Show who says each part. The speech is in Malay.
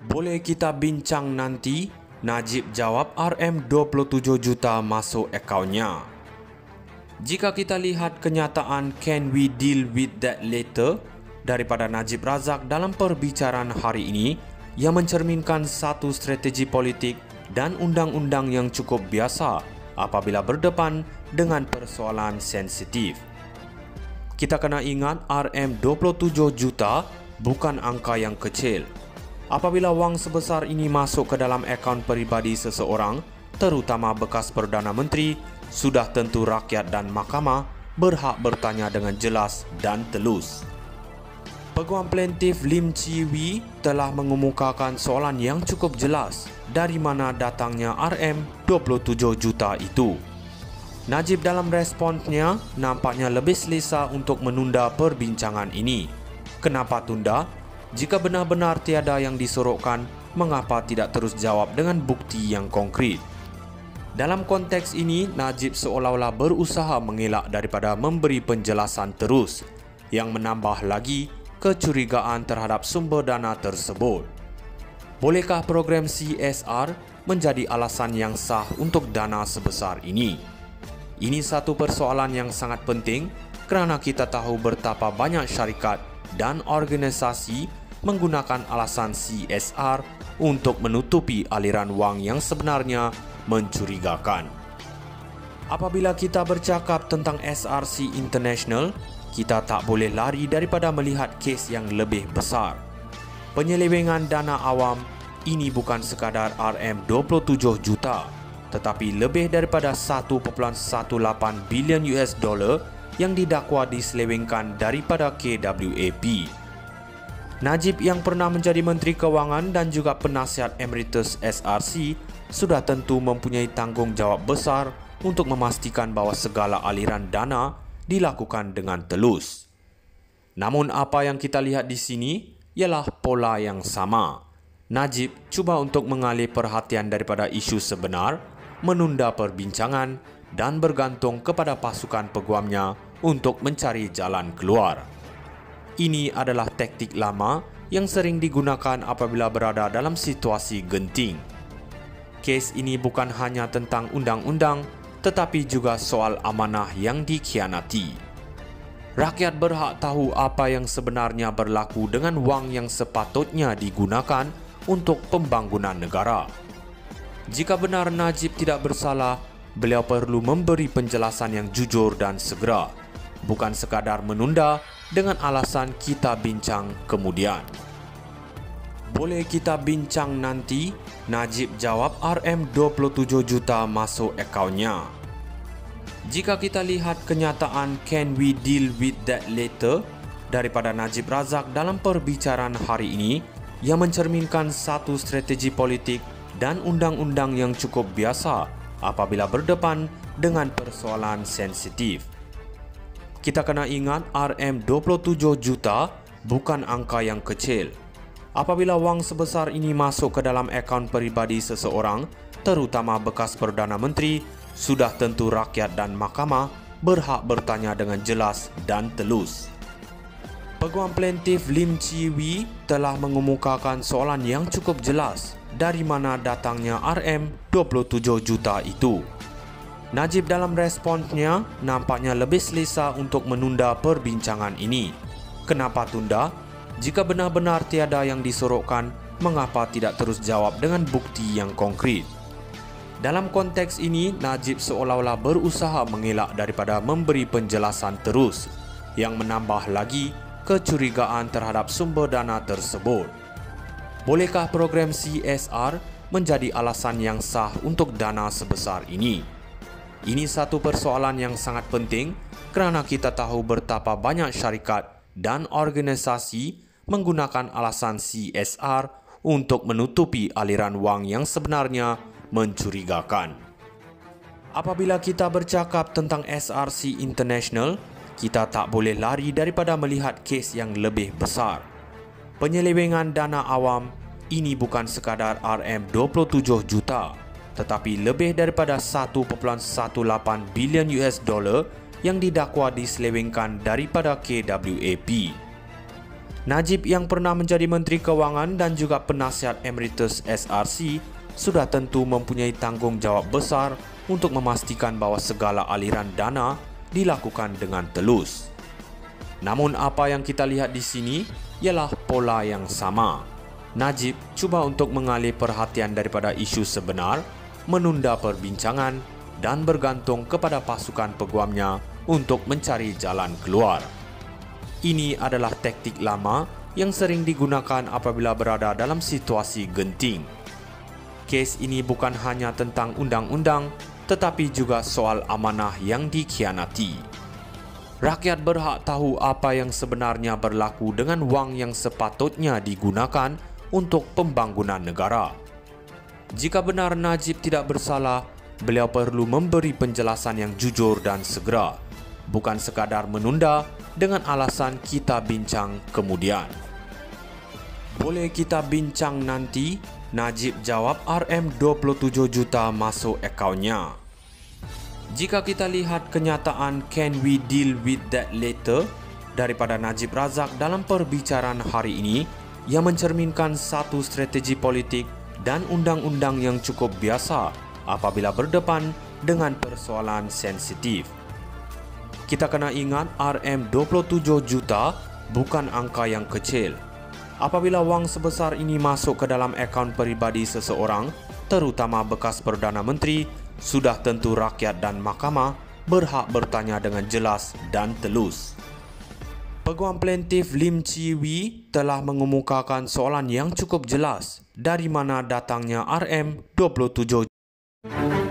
Speaker 1: Boleh kita bincang nanti? Najib jawab RM27 juta masuk akaunnya. Jika kita lihat kenyataan "Can we deal with that later?" daripada Najib Razak dalam perbicaraan hari ini, yang mencerminkan satu strategi politik dan undang-undang yang cukup biasa apabila berdepan dengan persoalan sensitif. Kita kena ingat RM27 juta bukan angka yang kecil. Apabila wang sebesar ini masuk ke dalam akaun peribadi seseorang, terutama bekas Perdana Menteri, sudah tentu rakyat dan mahkamah berhak bertanya dengan jelas dan telus. Peguam plaintif Lim Chi Wee telah mengemukakan soalan yang cukup jelas dari mana datangnya RM27 juta itu. Najib dalam responsnya nampaknya lebih selesa untuk menunda perbincangan ini. Kenapa tunda? Jika benar-benar tiada yang disorokkan, mengapa tidak terus jawab dengan bukti yang konkret? Dalam konteks ini, Najib seolah-olah berusaha mengelak daripada memberi penjelasan terus, yang menambah lagi kecurigaan terhadap sumber dana tersebut. Bolehkah program CSR menjadi alasan yang sah untuk dana sebesar ini? Ini satu persoalan yang sangat penting kerana kita tahu betapa banyak syarikat dan organisasi menggunakan alasan CSR untuk menutupi aliran wang yang sebenarnya mencurigakan. Apabila kita bercakap tentang SRC International, kita tak boleh lari daripada melihat kes yang lebih besar. Penyelewengan dana awam ini bukan sekadar RM27 juta, tetapi lebih daripada 1.18 bilion US dollar yang didakwa diselewengkan daripada KWAP. Najib yang pernah menjadi Menteri Kewangan dan juga penasihat emeritus SRC sudah tentu mempunyai tanggungjawab besar untuk memastikan bahawa segala aliran dana dilakukan dengan telus. Namun apa yang kita lihat di sini ialah pola yang sama. Najib cuba untuk mengalih perhatian daripada isu sebenar, menunda perbincangan dan bergantung kepada pasukan peguamnya untuk mencari jalan keluar. Ini adalah taktik lama yang sering digunakan apabila berada dalam situasi genting. Kes ini bukan hanya tentang undang-undang, tetapi juga soal amanah yang dikhianati. Rakyat berhak tahu apa yang sebenarnya berlaku dengan wang yang sepatutnya digunakan untuk pembangunan negara. Jika benar Najib tidak bersalah, beliau perlu memberi penjelasan yang jujur dan segera, bukan sekadar menunda dengan alasan kita bincang kemudian. Boleh kita bincang nanti? Najib jawab RM27 juta masuk akaunnya. Jika kita lihat kenyataan "Can we deal with that later?" daripada Najib Razak dalam perbicaraan hari ini, yang mencerminkan satu strategi politik dan undang-undang yang cukup biasa apabila berdepan dengan persoalan sensitif. Kita kena ingat RM27 juta bukan angka yang kecil. Apabila wang sebesar ini masuk ke dalam akaun peribadi seseorang, terutama bekas Perdana Menteri, sudah tentu rakyat dan mahkamah berhak bertanya dengan jelas dan telus. Peguam plaintif Lim Chi Wee telah mengemukakan soalan yang cukup jelas dari mana datangnya RM27 juta itu. Najib dalam responsnya nampaknya lebih selesa untuk menunda perbincangan ini. Kenapa tunda? Jika benar-benar tiada yang disorokkan, mengapa tidak terus jawab dengan bukti yang konkret? Dalam konteks ini, Najib seolah-olah berusaha mengelak daripada memberi penjelasan terus, yang menambah lagi kecurigaan terhadap sumber dana tersebut. Bolehkah program CSR menjadi alasan yang sah untuk dana sebesar ini? Ini satu persoalan yang sangat penting kerana kita tahu betapa banyak syarikat dan organisasi menggunakan alasan CSR untuk menutupi aliran wang yang sebenarnya mencurigakan. Apabila kita bercakap tentang SRC International, kita tak boleh lari daripada melihat kes yang lebih besar. Penyelewengan dana awam ini bukan sekadar RM27 juta, tetapi lebih daripada 1.18 bilion US dollar yang didakwa diselewengkan daripada KWAP. Najib yang pernah menjadi Menteri Keuangan dan juga penasihat emeritus SRC sudah tentu mempunyai tanggung jawab besar untuk memastikan bahawa segala aliran dana dilakukan dengan telus. Namun apa yang kita lihat di sini ialah pola yang sama. Najib cuba untuk mengalih perhatian daripada isu sebenar, menunda perbincangan dan bergantung kepada pasukan peguamnya untuk mencari jalan keluar. Ini adalah taktik lama yang sering digunakan apabila berada dalam situasi genting. Kes ini bukan hanya tentang undang-undang, tetapi juga soal amanah yang dikhianati. Rakyat berhak tahu apa yang sebenarnya berlaku dengan wang yang sepatutnya digunakan untuk pembangunan negara. Jika benar Najib tidak bersalah, beliau perlu memberi penjelasan yang jujur dan segera, bukan sekadar menunda dengan alasan kita bincang kemudian. Boleh kita bincang nanti? Najib jawab RM27 juta masuk akaunnya. Jika kita lihat kenyataan "Can we deal with that later?" daripada Najib Razak dalam perbicaraan hari ini, yang mencerminkan satu strategi politik dan undang-undang yang cukup biasa apabila berdepan dengan persoalan sensitif. Kita kena ingat RM27 juta bukan angka yang kecil. Apabila wang sebesar ini masuk ke dalam akaun peribadi seseorang, terutama bekas Perdana Menteri, sudah tentu rakyat dan mahkamah berhak bertanya dengan jelas dan telus. Peguam plaintif Lim Chi Wee telah mengemukakan soalan yang cukup jelas, dari mana datangnya RM27 juta.